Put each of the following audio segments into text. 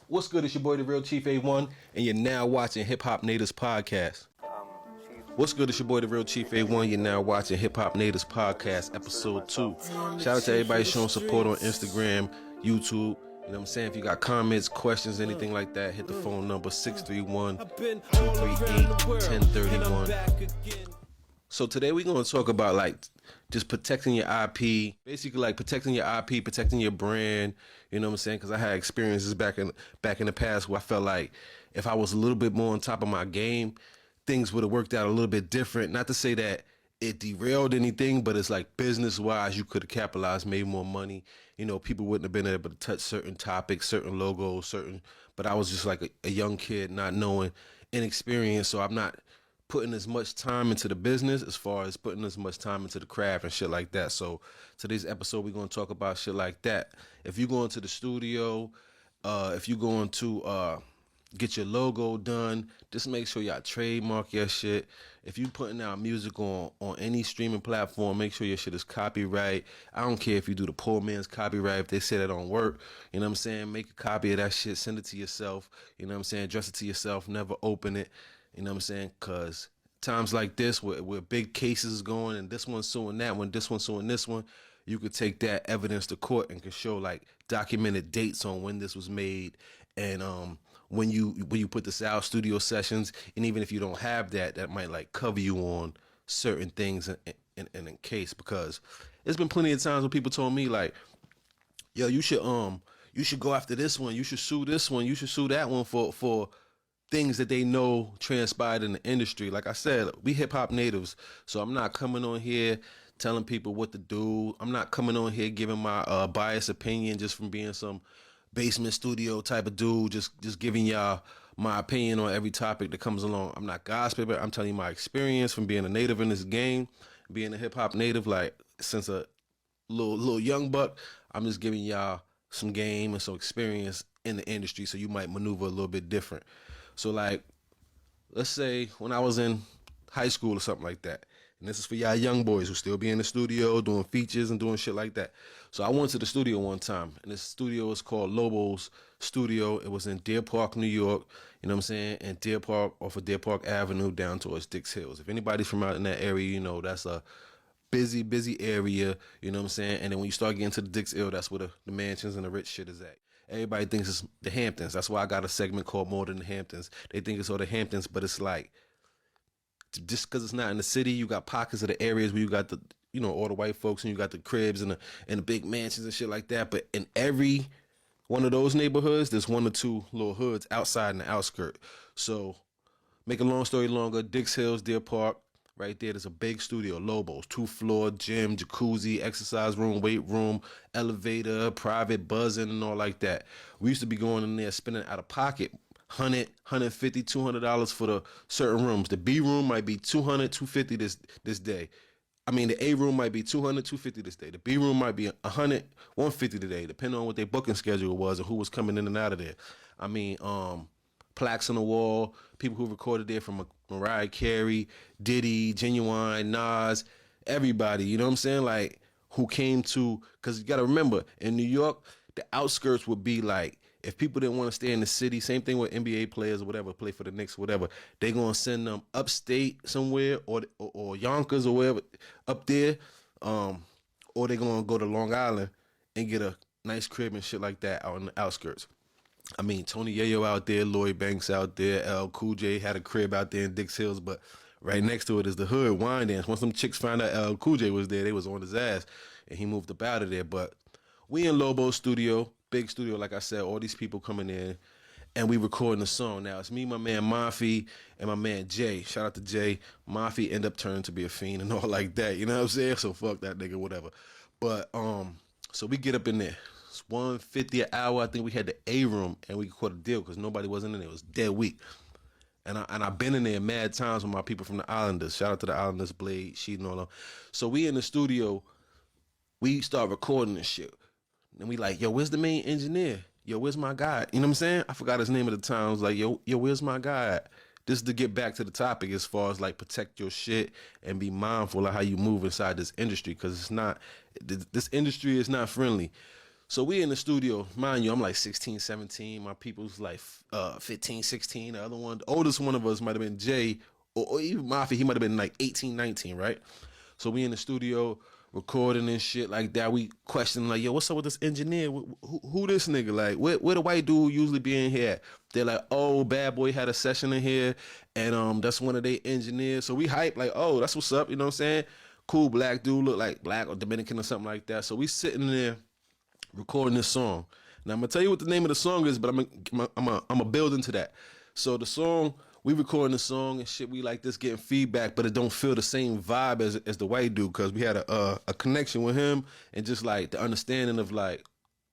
What's good? It's your boy, the Real Chief A1, and you're now watching Hip Hop Natives Podcast. What's good? It's your boy, the Real Chief A1. You're now watching Hip Hop Natives Podcast, Episode 2. Shout out to everybody showing support on Instagram, YouTube. You know what I'm saying? If you got comments, questions, anything like that, hit the phone number 631-238-1031. So today we're going to talk about just protecting your IP, basically like protecting your IP, protecting your brand. You know what I'm saying? Because I had experiences back in the past where I felt like if I was a little bit more on top of my game, things would have worked out a little bit different. Not to say that it derailed anything, but it's like business wise, you could have capitalized, made more money. You know, people wouldn't have been able to touch certain topics, certain logos, but I was just like a young kid, not knowing, inexperienced. So I'm not putting as much time into the business as far as putting as much time into the craft and shit like that. So today's episode, we're going to talk about shit like that. If you go into the studio, if you're going to get your logo done, just make sure y'all trademark your shit. If you putting out music on any streaming platform, make sure your shit is copyright. I don't care if you do the poor man's copyright. If they say that don't work, you know what I'm saying? Make a copy of that shit, send it to yourself. You know what I'm saying? Address it to yourself, never open it. You know what I'm saying? Because times like this where big cases is going and this one's suing that one, this one's suing this one, you could take that evidence to court and could show like documented dates on when this was made and when you put this out, studio sessions, and even if you don't have that, that might like cover you on certain things in case. Because there's been plenty of times when people told me like, yo, you should go after this one, you should sue this one, you should sue that one for things that they know transpired in the industry. Like I said, we hip hop natives, so I'm not coming on here telling people what to do. I'm not coming on here giving my biased opinion just from being some basement studio type of dude, just giving y'all my opinion on every topic that comes along. I'm not gossiping. I'm telling you my experience from being a native in this game, being a hip hop native, like since a little young buck. I'm just giving y'all some game and some experience in the industry, so you might maneuver a little bit different. So like, let's say when I was in high school or something like that, and this is for y'all young boys who still be in the studio doing features and doing shit like that. So I went to the studio one time, and this studio is called Lobo's Studio. It was in Deer Park, New York, you know what I'm saying? And Deer Park, off of Deer Park Avenue down towards Dix Hills. If anybody's from out in that area, you know that's a busy area, you know what I'm saying? And then when you start getting to the Dix Hill, that's where the mansions and the rich shit is at. Everybody thinks it's the Hamptons. That's why I got a segment called More Than the Hamptons. They think it's all the Hamptons, but it's like, just because it's not in the city, you got pockets of the areas where you got all the white folks and you got the cribs and the big mansions and shit like that. But in every one of those neighborhoods, there's one or two little hoods outside in the outskirt. So make a long story longer, Dix Hills, Deer Park, right there's a big studio, Lobo's, 2-floor, gym, jacuzzi, exercise room, weight room, elevator, private buzzing and all like that. We used to be going in there spending out of pocket $100, $150, $200 for the certain rooms. The B room might be $200, $250 this day. I mean, the A room might be $200, $250 this day. The B room might be $100, $150 today, depending on what their booking schedule was and who was coming in and out of there. I mean, plaques on the wall, people who recorded there from Mariah Carey, Diddy, Genuine, Nas, everybody, you know what I'm saying? Like, who came to, because you got to remember, in New York, the outskirts would be like, if people didn't want to stay in the city, same thing with NBA players or whatever, play for the Knicks, whatever, they going to send them upstate somewhere or Yonkers or wherever up there, or they going to go to Long Island and get a nice crib and shit like that out in the outskirts. I mean, Tony Yayo out there, Lloyd Banks out there, L. Cool J had a crib out there in Dix Hills, but right next to it is the hood, Wine Dance. Once them chicks found out L. Cool J was there, they was on his ass, and he moved up out of there. But we in Lobo's studio, big studio, like I said, all these people coming in, and we recording a song. Now, it's me, my man Mafi, and my man Jay. Shout out to Jay. Mafi end up turning to be a fiend and all like that, you know what I'm saying? So fuck that nigga, whatever. But, so we get up in there. It's $150 an hour. I think we had the A room, and we caught a deal because nobody wasn't in there. It was dead weak. And I've been in there mad times with my people from the Islanders. Shout out to the Islanders, Blade, Sheet, and all them. So we in the studio, we start recording and shit. And we like, yo, where's the main engineer? Yo, where's my guy? You know what I'm saying? I forgot his name at the time. I was like, yo, where's my guy? This is to get back to the topic as far as like protect your shit and be mindful of how you move inside this industry, because it's not, this industry is not friendly. So we in the studio, mind you, I'm like 16, 17. My people's like 15, 16. The other one, the oldest one of us might have been Jay, or even Mafia. He might have been like 18, 19, right? So we in the studio recording and shit like that. We questioning like, yo, what's up with this engineer? Who this nigga? Like, where the white dude usually be in here? They're like, oh, Bad Boy had a session in here, and that's one of their engineers. So we hype like, oh, that's what's up. You know what I'm saying? Cool black dude, look like black or Dominican or something like that. So we sitting there recording this song. Now I'm gonna tell you what the name of the song is, but I'm a build into that. So the song, we recording the song and shit. We like this getting feedback, but it don't feel the same vibe as the white dude because we had a connection with him and just like the understanding of like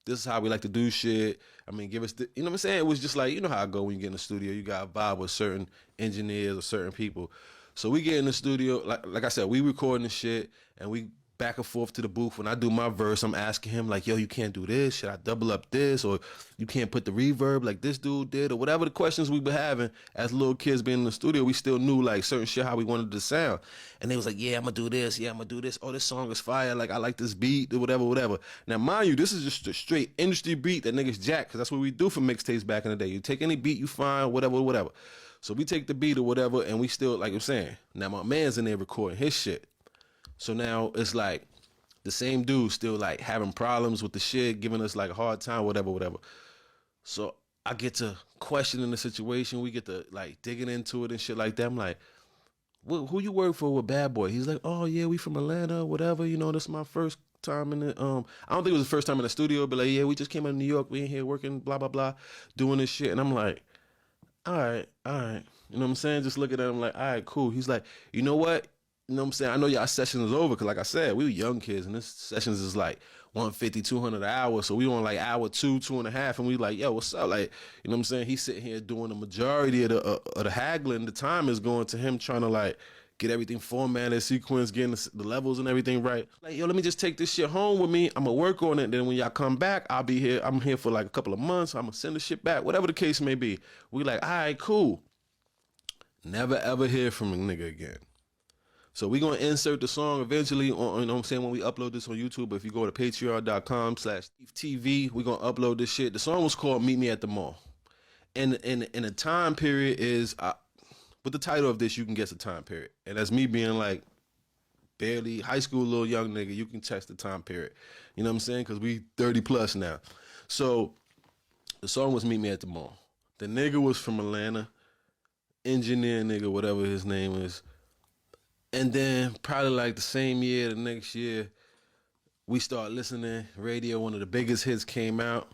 this is how we like to do shit. I mean, give us the, you know what I'm saying? It was just like, you know how I go when you get in the studio. You got a vibe with certain engineers or certain people. So we get in the studio, like I said, we recording the shit and we back and forth to the booth. When I do my verse, I'm asking him like, yo, you can't do this. Should I double up this? Or you can't put the reverb like this dude did? Or whatever the questions we were having as little kids being in the studio, we still knew like certain shit how we wanted to sound. And they was like, yeah, I'm gonna do this. Yeah, I'm gonna do this. Oh, this song is fire. Like, I like this beat, or whatever, whatever. Now, mind you, this is just a straight industry beat that niggas jack, because that's what we do for mixtapes back in the day. You take any beat you find, whatever, whatever. So we take the beat or whatever, and we still, like I'm saying, now my man's in there recording his shit. So now it's like the same dude still like having problems with the shit, giving us like a hard time, whatever, whatever. So I get to questioning the situation. We get to like digging into it and shit like that. I'm like, who you work for with Bad Boy? He's like, oh yeah, we from Atlanta, whatever. You know, this is my first time in the I don't think it was the first time in the studio, but like, yeah, we just came out of New York. We in here working, blah blah blah, doing this shit. And I'm like, all right, all right. You know what I'm saying? Just looking at him like, all right, cool. He's like, you know what? You know what I'm saying? I know y'all session is over because, like I said, we were young kids, and this sessions is like 150, 200 an hour. So we on like hour two and a half, and we like, yo, what's up? Like, you know what I'm saying? He's sitting here doing the majority of the haggling. The time is going to him trying to like get everything formatted, sequence, getting the levels and everything right. Like, yo, let me just take this shit home with me. I'm gonna work on it. Then when y'all come back, I'll be here. I'm here for like a couple of months. I'm gonna send the shit back, whatever the case may be. We like, all right, cool. Never ever hear from a nigga again. So we're going to insert the song eventually on, you know what I'm saying, when we upload this on YouTube. But if you go to patreon.com/TV, we're going to upload this shit. The song was called Meet Me at the Mall. And the time period is, with the title of this, you can guess the time period. And that's me being like barely high school little young nigga. You can test the time period. You know what I'm saying? Because we 30 plus now. So the song was Meet Me at the Mall. The nigga was from Atlanta. Engineer nigga, whatever his name is. And then probably like the same year, the next year, we start listening. Radio, one of the biggest hits came out.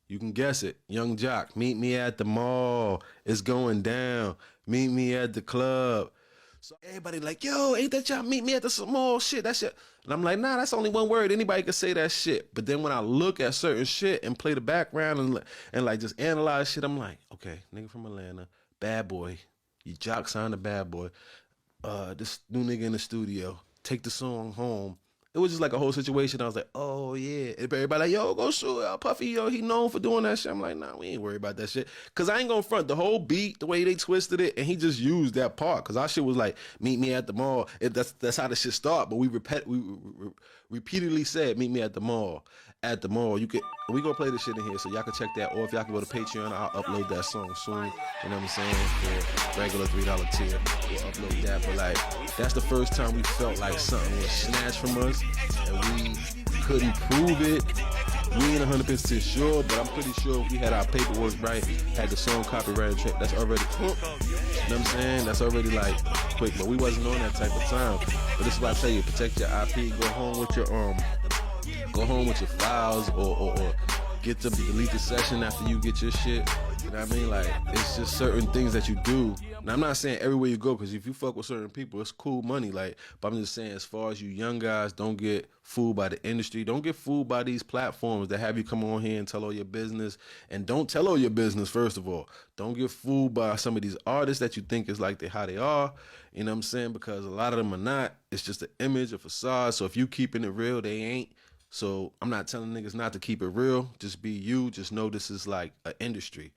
You can guess it. Young Jock, Meet Me at the Mall. It's going down. Meet me at the club. So everybody like, yo, ain't that y'all meet me at the mall? Shit, that shit. And I'm like, nah, that's only one word. Anybody can say that shit. But then when I look at certain shit and play the background and like just analyze shit, I'm like, okay, nigga from Atlanta, Bad Boy. You Jock signed a Bad Boy. This new nigga in the studio, take the song home. It was just like a whole situation. I was like, oh yeah. And everybody like, yo, go shoot Puffy, yo, he known for doing that shit. I'm like, nah, we ain't worried about that shit. Cause I ain't gonna front the whole beat, the way they twisted it, and he just used that part. Cause our shit was like, meet me at the mall. That's how the shit start. But we repeatedly said, meet me at the mall. At the mall. We gonna play this shit in here, so y'all can check that. Or if y'all can go to Patreon, I'll upload that song soon. You know what I'm saying? For regular $3 tier, we'll upload that. But like, that's the first time we felt like something was snatched from us, and we couldn't prove it. We ain't 100% sure, but I'm pretty sure if we had our paperwork right, had the song copyrighted track, that's already, you know what I'm saying? That's already like quick, but we wasn't on that type of time. But this is why I tell you, protect your IP, go home with your files, or get to delete the session after you get your shit. You know what I mean? Like, it's just certain things that you do. Now, I'm not saying everywhere you go, because if you fuck with certain people, it's cool money. Like, but I'm just saying, as far as you young guys, don't get fooled by the industry. Don't get fooled by these platforms that have you come on here and tell all your business. And don't tell all your business, first of all. Don't get fooled by some of these artists that you think is like how they are. You know what I'm saying? Because a lot of them are not. It's just an image, a facade. So if you keeping it real, they ain't. So I'm not telling niggas not to keep it real. Just be you. Just know this is like an industry.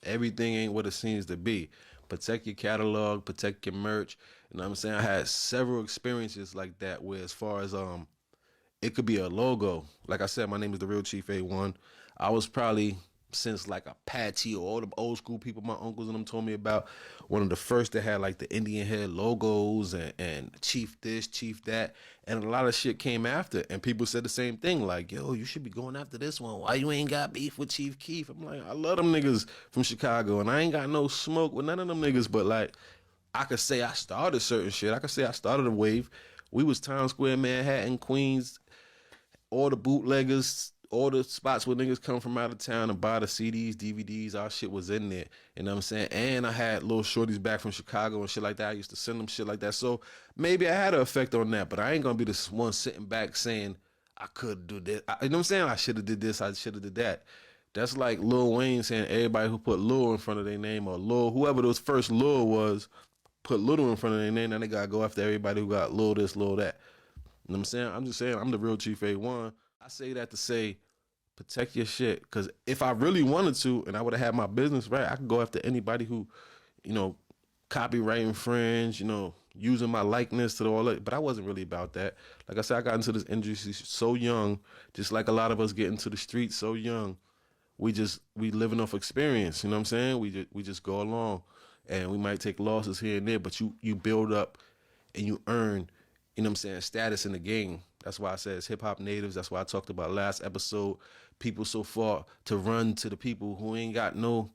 Everything ain't what it seems to be. Protect your catalog, protect your merch. You know what I'm saying? I had several experiences like that where, as far as It could be a logo. Like I said, my name is the Real Chief A1. I was probably since like a Patchy or all the old school people my uncles and them told me about, one of the first that had like the Indian head logos and Chief this, Chief that. And a lot of shit came after. And people said the same thing, like, yo, you should be going after this one. Why you ain't got beef with Chief Keef? I'm like, I love them niggas from Chicago and I ain't got no smoke with none of them niggas, but like I could say I started certain shit. I could say I started a wave. We was Times Square, Manhattan, Queens, all the bootleggers, all the spots where niggas come from out of town and buy the CDs, DVDs, our shit was in there. You know what I'm saying? And I had little shorties back from Chicago and shit like that. I used to send them shit like that. So maybe I had an effect on that, but I ain't gonna be this one sitting back saying I could do this. You know what I'm saying? I should have did this, I should have did that. That's like Lil Wayne saying everybody who put Lil in front of their name, or Lil, whoever those first Lil was, put Little in front of their name. Now they gotta go after everybody who got Lil this, Lil that. You know what I'm saying? I'm just saying I'm the Real Chief A1. I say that to say protect your shit. Because if I really wanted to and I would have had my business right, I could go after anybody who, you know, copyright infringe, you know, using my likeness to all that. But I wasn't really about that. Like I said, I got into this industry so young, just like a lot of us get into the streets so young. We living off experience, you know what I'm saying? We just go along and we might take losses here and there, but you build up and you earn, you know what I'm saying, status in the game. That's why I said it's hip hop natives. That's why I talked about last episode. People so far to run to the people who ain't got no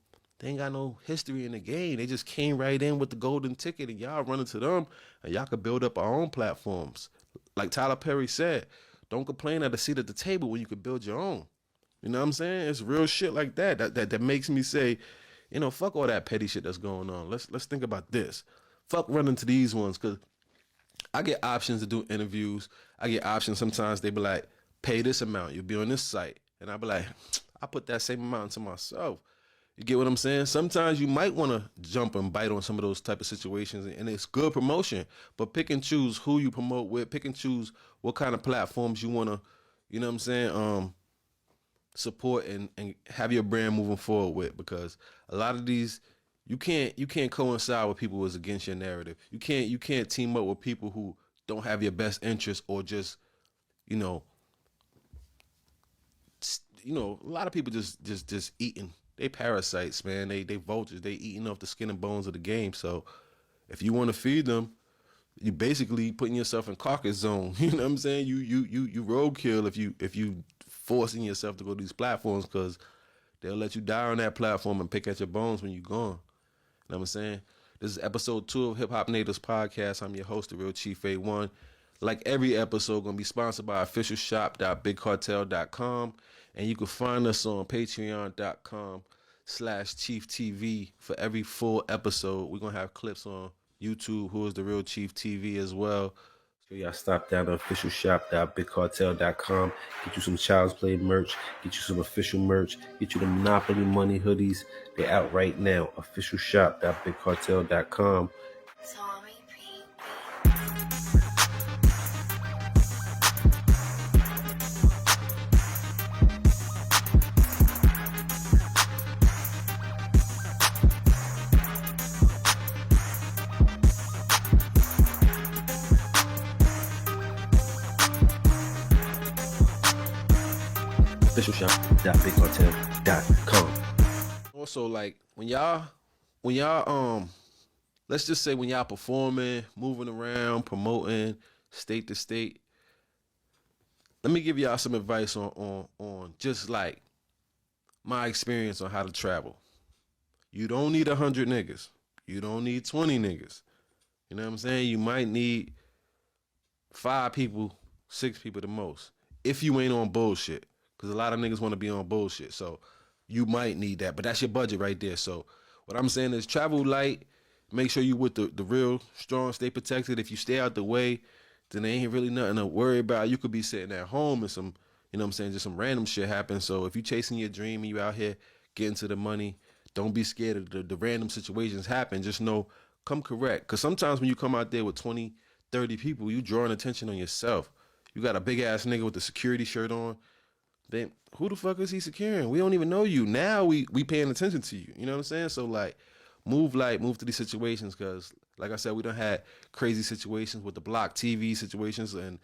history in the game. They just came right in with the golden ticket, and y'all running to them, and y'all could build up our own platforms. Like Tyler Perry said, don't complain at a seat at the table when you could build your own. You know what I'm saying? It's real shit like that makes me say, you know, fuck all that petty shit that's going on. Let's think about this. Fuck running to these ones, because I get options to do interviews. I get options. Sometimes they be like, pay this amount, you'll be on this site. And I be like, I put that same amount to myself. You get what I'm saying? Sometimes you might want to jump and bite on some of those type of situations, and it's good promotion. But pick and choose who you promote with. Pick and choose what kind of platforms you want to, you know what I'm saying, support and have your brand moving forward with. Because a lot of these, you can't coincide with people who's against your narrative. You can't team up with people who don't have your best interest, or just, you know, a lot of people just eating. They parasites, man. They vultures. They eating off the skin and bones of the game. So if you want to feed them, you basically putting yourself in carcass zone. You know what I'm saying? You roadkill if you forcing yourself to go to these platforms, because they'll let you die on that platform and pick at your bones when you're gone. You know what I'm saying? This is episode 2 of Hip Hop Natives Podcast. I'm your host, the Real Chief A1. Like every episode, going to be sponsored by officialshop.bigcartel.com. And you can find us on patreon.com/ChiefTV for every full episode. We're going to have clips on YouTube, Who is the Real Chief TV as well. So y'all stop down to officialshop.bigcartel.com. Get you some Child's Play merch. Get you some official merch. Get you the Monopoly Money hoodies. They're out right now. officialshop.bigcartel.com. officialshop.bigcartel.com. Also, like when y'all let's just say when y'all performing, moving around, promoting state to state, let me give y'all some advice on just like my experience on how to travel. You don't need 100 niggas. You don't need 20 niggas. You know what I'm saying? You might need 5 people, 6 people the most, if you ain't on bullshit. Because a lot of niggas want to be on bullshit. So you might need that. But that's your budget right there. So what I'm saying is travel light. Make sure you with the real strong, stay protected. If you stay out the way, then there ain't really nothing to worry about. You could be sitting at home and some, you know what I'm saying, just some random shit happens. So if you chasing your dream and you out here getting to the money, don't be scared of the random situations happen. Just know, come correct. Because sometimes when you come out there with 20, 30 people, you drawing attention on yourself. You got a big ass nigga with the security shirt on. Then who the fuck is he securing? We don't even know you. Now we paying attention to you. You know what I'm saying? So like, move light, move to these situations, because like I said, we done had crazy situations with the block TV situations and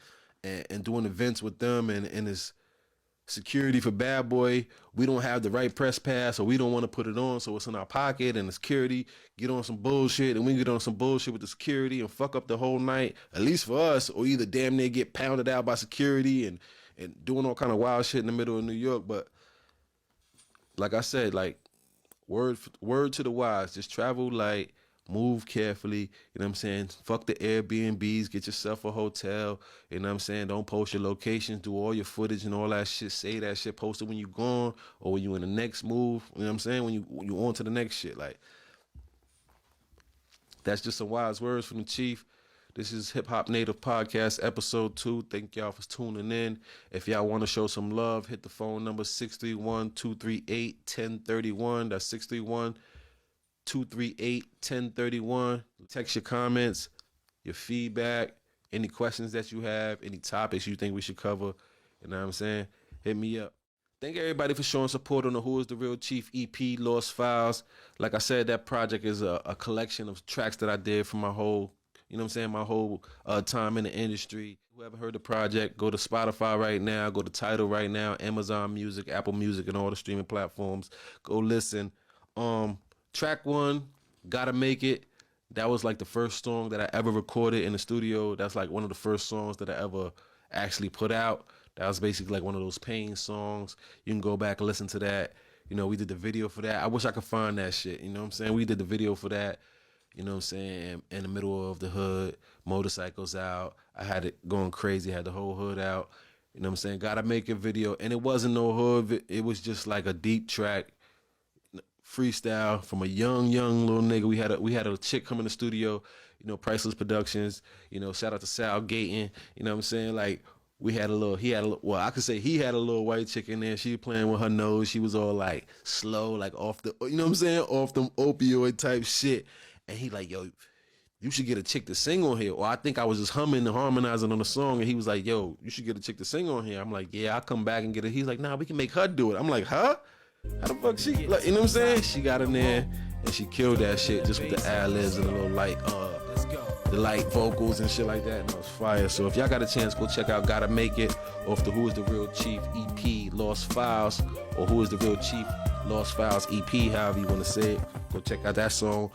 and doing events with them and his security for Bad Boy. We don't have the right press pass, or we don't want to put it on, so it's in our pocket, and the security get on some bullshit, and we get on some bullshit with the security and fuck up the whole night, at least for us, or either damn near get pounded out by security and doing all kind of wild shit in the middle of New York. But like I said, like, word to the wise, just travel light, move carefully, you know what I'm saying? Fuck the Airbnbs, get yourself a hotel, you know what I'm saying? Don't post your locations, do all your footage and all that shit, say that shit, post it when you gone or when you in the next move, you know what I'm saying? When you on to the next shit. Like, that's just some wise words from the Chief. This is Hip Hop Native Podcast, episode 2. Thank y'all for tuning in. If y'all want to show some love, hit the phone number 631-238-1031. That's 631-238-1031. Text your comments, your feedback, any questions that you have, any topics you think we should cover. You know what I'm saying? Hit me up. Thank everybody for showing support on the Who is the Real Chief EP, Lost Files. Like I said, that project is a collection of tracks that I did for my whole, you know what I'm saying, my whole time in the industry. Whoever heard the project, go to Spotify right now, go to Tidal right now, Amazon Music, Apple Music, and all the streaming platforms. Go listen. Track 1, Gotta Make It. That was like the first song that I ever recorded in the studio. That's like one of the first songs that I ever actually put out. That was basically like one of those pain songs. You can go back and listen to that. You know, we did the video for that. I wish I could find that shit. You know what I'm saying? We did the video for that. You know what I'm saying? In the middle of the hood, motorcycles out. I had it going crazy, had the whole hood out. You know what I'm saying? Gotta Make It video. And it wasn't no hood. It was just like a deep track, freestyle from a young little nigga. We had a chick come in the studio, you know, Priceless Productions. You know, shout out to Sal Gayton. You know what I'm saying? Like, he had a little, I could say he had a little white chick in there. She was playing with her nose. She was all like slow, like off the, you know what I'm saying? Off them opioid type shit. And he like, yo, you should get a chick to sing on here. Or I think I was just humming and harmonizing on the song. And he was like, yo, you should get a chick to sing on here. I'm like, yeah, I'll come back and get it. He's like, nah, we can make her do it. I'm like, huh? How the fuck she, like, you know what I'm saying? She got in there and she killed that shit just with the ad-libs and a little light, the light vocals and shit like that, and it was fire. So if y'all got a chance, go check out Gotta Make It off the Who is the Real Chief EP, Lost Files, or Who is the Real Chief, Lost Files EP, however you want to say it. Go check out that song.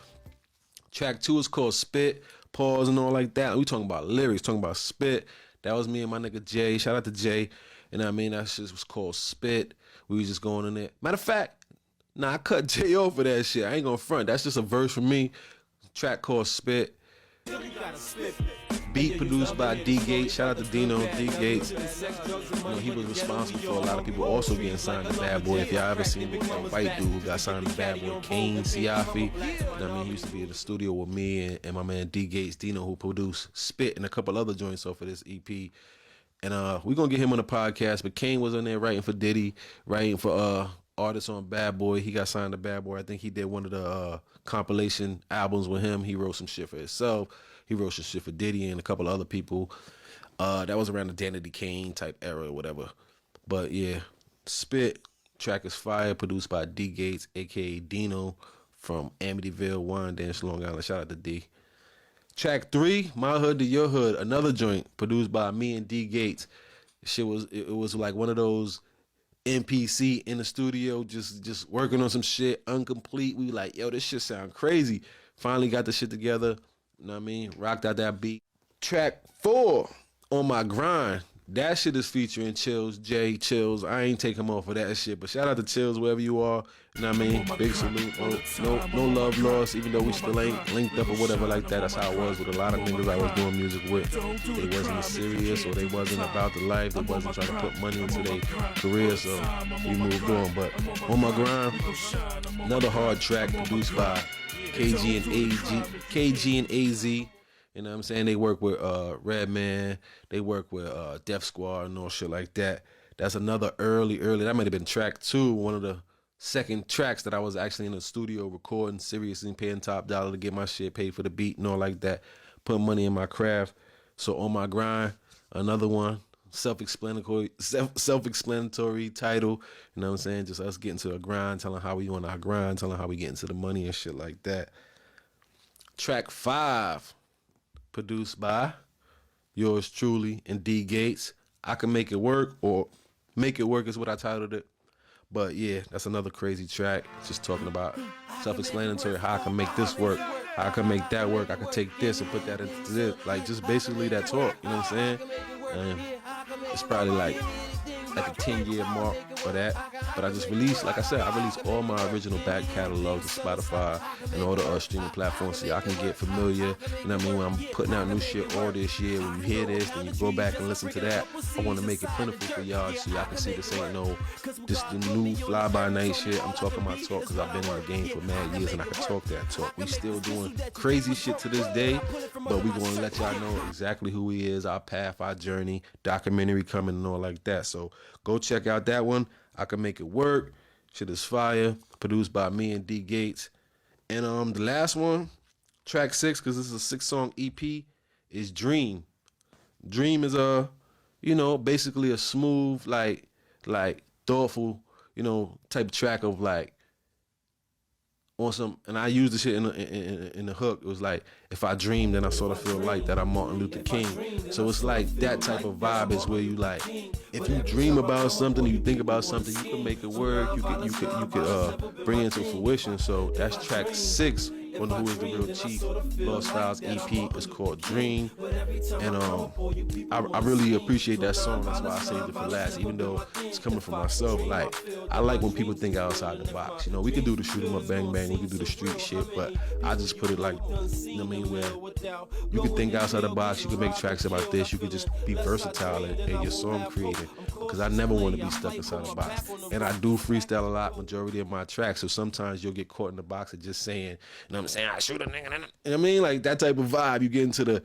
Track 2 is called Spit, Pause, and all like that. We talking about lyrics, talking about spit. That was me and my nigga Jay. Shout out to Jay. And I mean, that shit was called Spit. We was just going in there. Matter of fact, I cut Jay off for that shit. I ain't gonna front. That's just a verse from me. Track called Spit. Beat produced by D Gates. Shout out to Dino D Gates. You know, he was responsible for a lot of people also getting signed to Bad Boy. If y'all ever seen the white dude who got signed to Bad Boy, Kane Siafi. I mean, he used to be in the studio with me and my man D Gates, Dino, who produced Spit and a couple other joints off of this EP. And we're gonna get him on the podcast. But Kane was in there writing for Diddy, writing for artists on Bad Boy. He got signed to Bad Boy. I think he did one of the compilation albums with him. He wrote some shit for himself. He wrote some shit for Diddy and a couple of other people. That was around the Danity Kane type era or whatever. But yeah, Spit, track is fire, produced by D Gates, aka Dino from Amityville, Wyandanch, Long Island. Shout out to D. Track 3, My Hood to Your Hood, another joint produced by me and D Gates. It was like one of those NPC in the studio, just working on some shit, incomplete. We like, yo, this shit sound crazy. Finally got the shit together. You know what I mean? Rocked out that beat. Track 4, On My Grind. That shit is featuring Chills, Jay Chills. I ain't take him off of that shit, but shout out to Chills wherever you are. You know what I mean? Big salute. No love lost, even though we still ain't linked up or whatever like that. That's how it was with a lot of niggas I was doing music with. They wasn't serious or they wasn't about the life. They wasn't trying to put money into their career, so we moved on. But On My Grind, another hard track produced by KG and AZ. You know what I'm saying? They work with Redman. They work with Def Squad and all shit like that. That's another early. That might have been track 2, one of the second tracks that I was actually in the studio recording seriously and paying top dollar to get my shit paid for the beat and all like that. Put money in my craft. So On My Grind, another one. Self-explanatory title. You know what I'm saying? Just us getting to a grind, telling how we on our grind, telling how we get into the money and shit like that. Track 5. Produced by yours truly, and D Gates. I Can Make It Work, or Make It Work is what I titled it. But yeah, that's another crazy track. Just talking about self-explanatory, how I can make this work, how I can make that work, I can take this and put that into this. Like, just basically that talk, you know what I'm saying? And it's probably like a 10-year mark for that. But I just released, like I said, I released all my original back catalog to Spotify and all the streaming platforms, so y'all can get familiar. You know what I mean? When I'm putting out new shit all this year, when you hear this, then you go back and listen to that. I want to make it plentiful for y'all, so y'all can see this ain't no just the new fly-by-night shit. I'm talking my talk because I've been in the game for mad years and I can talk that talk. We still doing crazy shit to this day, but we going to let y'all know exactly who he is, our path, our journey, documentary coming and all like that. So go check out that one. I Can Make It Work. Shit is fire. Produced by me and D Gates. And the last one, track 6, because this is a 6-song EP, is Dream. Dream is basically a smooth, like thoughtful, type of track of like on some, and I used the shit in the hook. It was like, if I dream, then I sort of feel like that I'm Martin Luther King. So it's like that type of vibe is where you like, if you dream about something, you think about something, you can make it work. You could bring it into fruition. So that's track 6 on Who Is the Real Chief Lost Files EP. It's called Dream, and I really appreciate that song. That's why I saved it for last, even though it's coming from myself. Like, I like when people think outside the box. We could do the shoot 'em up, bang bang, we could do the street shit, but I just put it like, where you could think outside the box. You could make tracks about this. You could just be versatile in your song creating, because I never want to be stuck inside the box. And I do freestyle a lot, majority of my tracks, so sometimes you'll get caught in the box of just saying, I'm saying, I shoot a nigga. You know what I mean? Like that type of vibe. You get into the,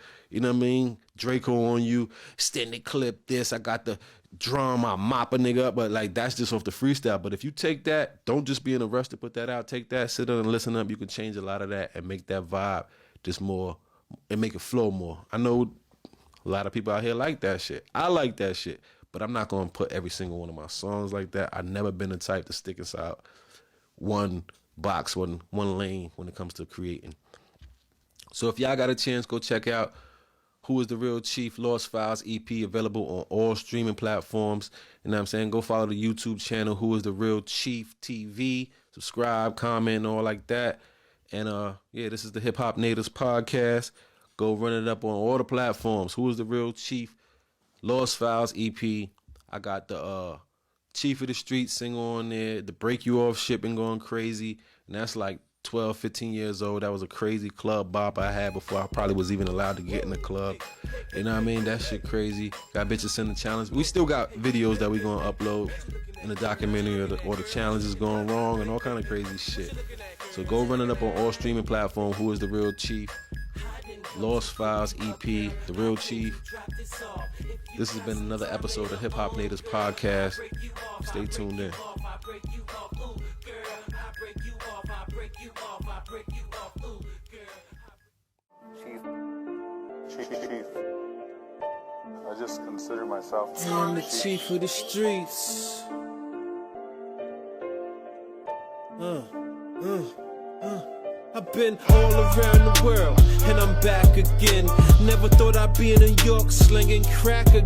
Draco on you, extended clip this, I got the drum, I mop a nigga up, but like that's just off the freestyle. But if you take that, don't just be in a rush to put that out. Take that, sit down and listen up. You can change a lot of that and make that vibe just more, and make it flow more. I know a lot of people out here like that shit. I like that shit, but I'm not gonna put every single one of my songs like that. I've never been the type to stick inside one box, one lane when it comes to creating. So if y'all got a chance, go check out Who Is the Real Chief Lost Files EP, available on all streaming platforms. You know what I'm saying? Go follow the YouTube channel, Who Is the Real Chief TV. Subscribe, comment, and all like that. And this is the Hip Hop Natives podcast. Go run it up on all the platforms. Who Is the Real Chief Lost Files EP. I got the Chief of the Street single on there. The Break You Off shit been going crazy. And that's like 12, 15 years old. That was a crazy club bop I had before I probably was even allowed to get in the club. You know what I mean? That shit crazy. Got bitches send the challenge. We still got videos that we gonna upload in the documentary, or the challenges going wrong and all kind of crazy shit. So go run it up on all streaming platforms. Who Is the Real Chief Lost Files EP, The Real Chief. This has been another episode of Hip Hop Natives podcast. Stay tuned in. Chief. I just consider myself I'm the chief of the streets. I've been all around the world, and I'm back again. Never thought I'd be in New York slinging crack again.